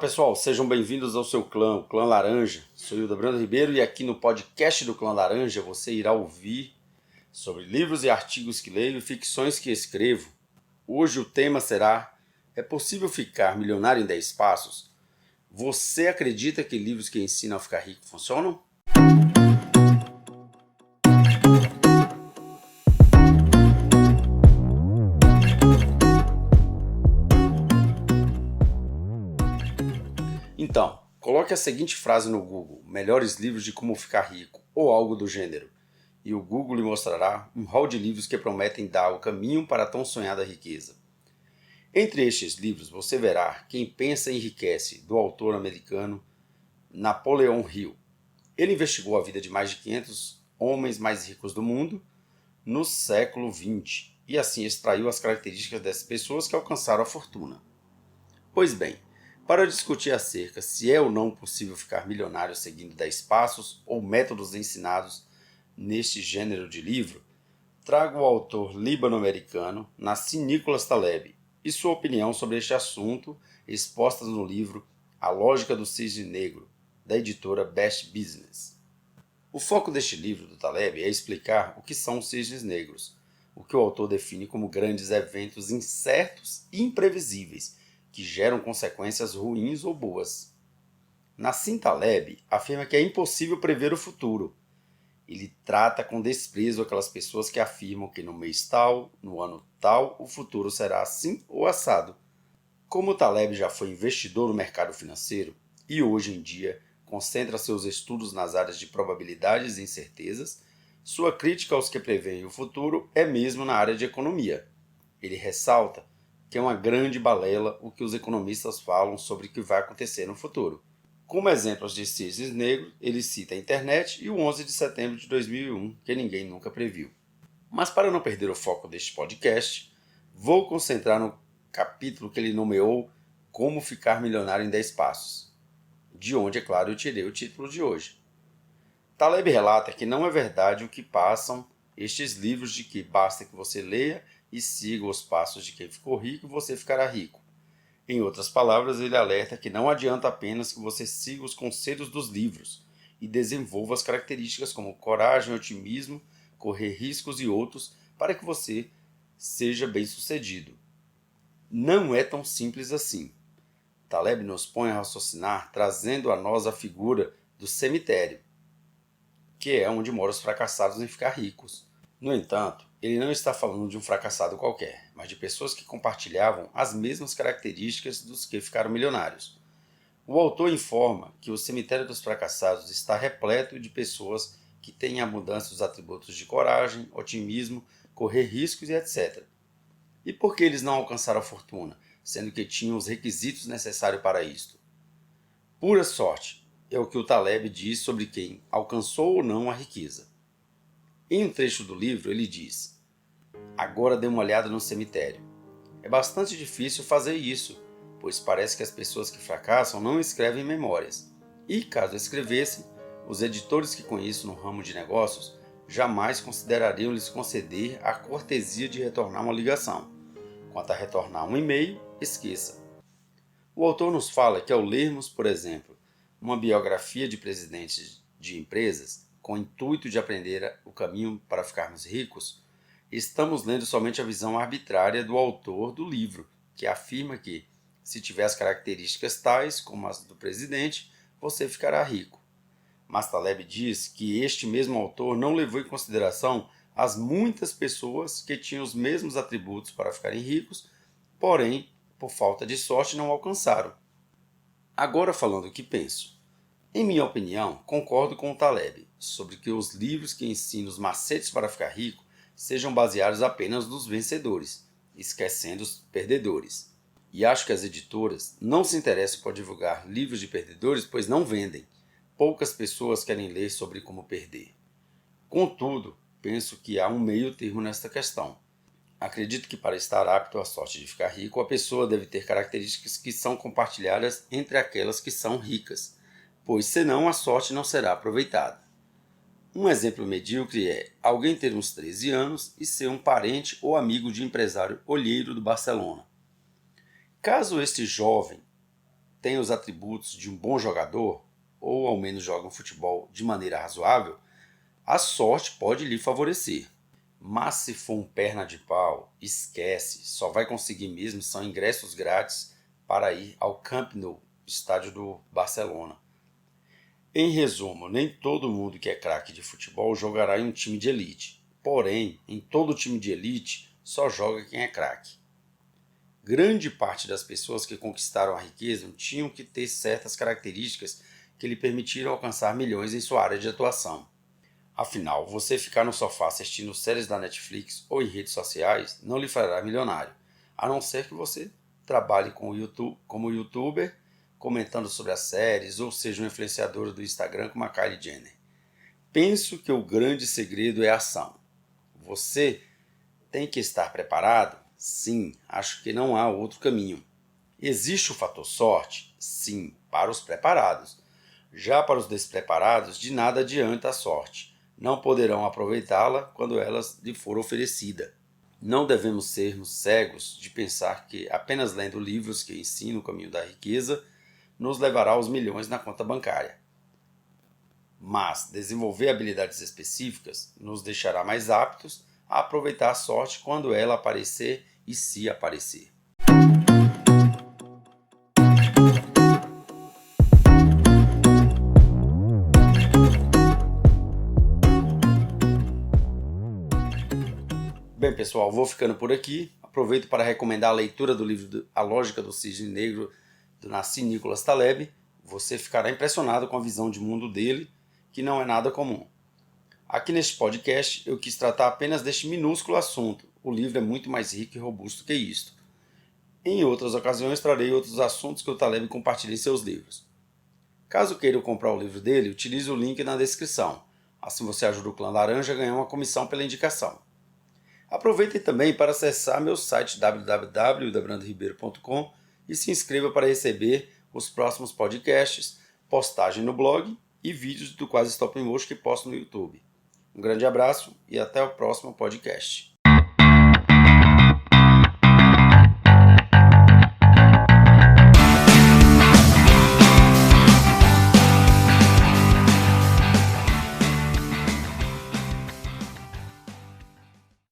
Pessoal, sejam bem-vindos ao seu clã, o Clã Laranja. Sou Hilda Brando Ribeiro e aqui no podcast do Clã Laranja você irá ouvir sobre livros e artigos que leio e ficções que escrevo. Hoje o tema será: é possível ficar milionário em 10 passos? Você acredita que livros que ensinam a ficar rico funcionam? Então, coloque a seguinte frase no Google: melhores livros de como ficar rico, ou algo do gênero, e o Google lhe mostrará um hall de livros que prometem dar o caminho para a tão sonhada riqueza. Entre estes livros você verá Quem Pensa Enriquece, do autor americano Napoleon Hill. Ele investigou a vida de mais de 500 homens mais ricos do mundo no século XX e assim extraiu as características dessas pessoas que alcançaram a fortuna. Pois bem, para discutir acerca se é ou não possível ficar milionário seguindo 10 passos ou métodos ensinados neste gênero de livro, trago o autor líbano-americano Nassim Nicholas Taleb e sua opinião sobre este assunto exposta no livro A Lógica do Cisne Negro, da editora Best Business. O foco deste livro do Taleb é explicar o que são os cisnes negros, o que o autor define como grandes eventos incertos e imprevisíveis, que geram consequências ruins ou boas. Nassim Taleb afirma que é impossível prever o futuro. Ele trata com desprezo aquelas pessoas que afirmam que no mês tal, no ano tal, o futuro será assim ou assado. Como Taleb já foi investidor no mercado financeiro e hoje em dia concentra seus estudos nas áreas de probabilidades e incertezas, sua crítica aos que preveem o futuro é mesmo na área de economia. Ele ressalta que é uma grande balela o que os economistas falam sobre o que vai acontecer no futuro. Como exemplos de cisnes negros, ele cita a internet e o 11 de setembro de 2001, que ninguém nunca previu. Mas para não perder o foco deste podcast, vou concentrar no capítulo que ele nomeou Como Ficar Milionário em 10 Passos, de onde, é claro, eu tirei o título de hoje. Taleb relata que não é verdade o que passam estes livros de que basta que você leia e siga os passos de quem ficou rico e você ficará rico. Em outras palavras, ele alerta que não adianta apenas que você siga os conselhos dos livros e desenvolva as características como coragem, otimismo, correr riscos e outros para que você seja bem-sucedido. Não é tão simples assim. Taleb nos põe a raciocinar trazendo a nós a figura do cemitério, que é onde moram os fracassados em ficar ricos. No entanto, ele não está falando de um fracassado qualquer, mas de pessoas que compartilhavam as mesmas características dos que ficaram milionários. O autor informa que o cemitério dos fracassados está repleto de pessoas que têm abundância dos atributos de coragem, otimismo, correr riscos e etc. E por que eles não alcançaram a fortuna, sendo que tinham os requisitos necessários para isto? Pura sorte é o que o Taleb diz sobre quem alcançou ou não a riqueza. Em um trecho do livro ele diz: agora dê uma olhada no cemitério. É bastante difícil fazer isso, pois parece que as pessoas que fracassam não escrevem memórias. E, caso escrevessem, os editores que conheço no ramo de negócios jamais considerariam lhes conceder a cortesia de retornar uma ligação. Quanto a retornar um e-mail, esqueça. O autor nos fala que ao lermos, por exemplo, uma biografia de presidentes de empresas, com o intuito de aprender o caminho para ficarmos ricos, estamos lendo somente a visão arbitrária do autor do livro, que afirma que, se tiver as características tais como as do presidente, você ficará rico. Mas Taleb diz que este mesmo autor não levou em consideração as muitas pessoas que tinham os mesmos atributos para ficarem ricos, porém, por falta de sorte, não alcançaram. Agora falando o que penso. Em minha opinião, concordo com o Taleb sobre que os livros que ensinam os macetes para ficar rico sejam baseados apenas nos vencedores, esquecendo os perdedores. E acho que as editoras não se interessam por divulgar livros de perdedores, pois não vendem. Poucas pessoas querem ler sobre como perder. Contudo, penso que há um meio termo nesta questão. Acredito que para estar apto à sorte de ficar rico, a pessoa deve ter características que são compartilhadas entre aquelas que são ricas, pois senão a sorte não será aproveitada. Um exemplo medíocre é alguém ter uns 13 anos e ser um parente ou amigo de empresário olheiro do Barcelona. Caso este jovem tem os atributos de um bom jogador, ou ao menos joga um futebol de maneira razoável, a sorte pode lhe favorecer. Mas se for um perna de pau, esquece, só vai conseguir mesmo são ingressos grátis para ir ao Camp Nou, estádio do Barcelona. Em resumo, nem todo mundo que é craque de futebol jogará em um time de elite. Porém, em todo time de elite, só joga quem é craque. Grande parte das pessoas que conquistaram a riqueza tinham que ter certas características que lhe permitiram alcançar milhões em sua área de atuação. Afinal, você ficar no sofá assistindo séries da Netflix ou em redes sociais não lhe fará milionário, a não ser que você trabalhe como youtuber, comentando sobre as séries, ou seja um influenciador do Instagram como a Kylie Jenner. Penso que o grande segredo é a ação. Você tem que estar preparado? Sim, acho que não há outro caminho. Existe o fator sorte? Sim, para os preparados. Já para os despreparados, de nada adianta a sorte. Não poderão aproveitá-la quando ela lhe for oferecida. Não devemos sermos cegos de pensar que apenas lendo livros que ensinam o caminho da riqueza nos levará aos milhões na conta bancária. Mas desenvolver habilidades específicas nos deixará mais aptos a aproveitar a sorte quando ela aparecer e se aparecer. Bem, pessoal, vou ficando por aqui. Aproveito para recomendar a leitura do livro A Lógica do Cisne Negro, do Nassim Nicholas Taleb. Você ficará impressionado com a visão de mundo dele, que não é nada comum. Aqui neste podcast eu quis tratar apenas deste minúsculo assunto. O livro é muito mais rico e robusto que isto. Em outras ocasiões trarei outros assuntos que o Taleb compartilha em seus livros. Caso queira comprar o livro dele, utilize o link na descrição. Assim você ajuda o Clã Laranja a ganhar uma comissão pela indicação. Aproveitem também para acessar meu site www.dabrandoribeiro.com e se inscreva para receber os próximos podcasts, postagem no blog e vídeos do Quase Stop Motion que posto no YouTube. Um grande abraço e até o próximo podcast.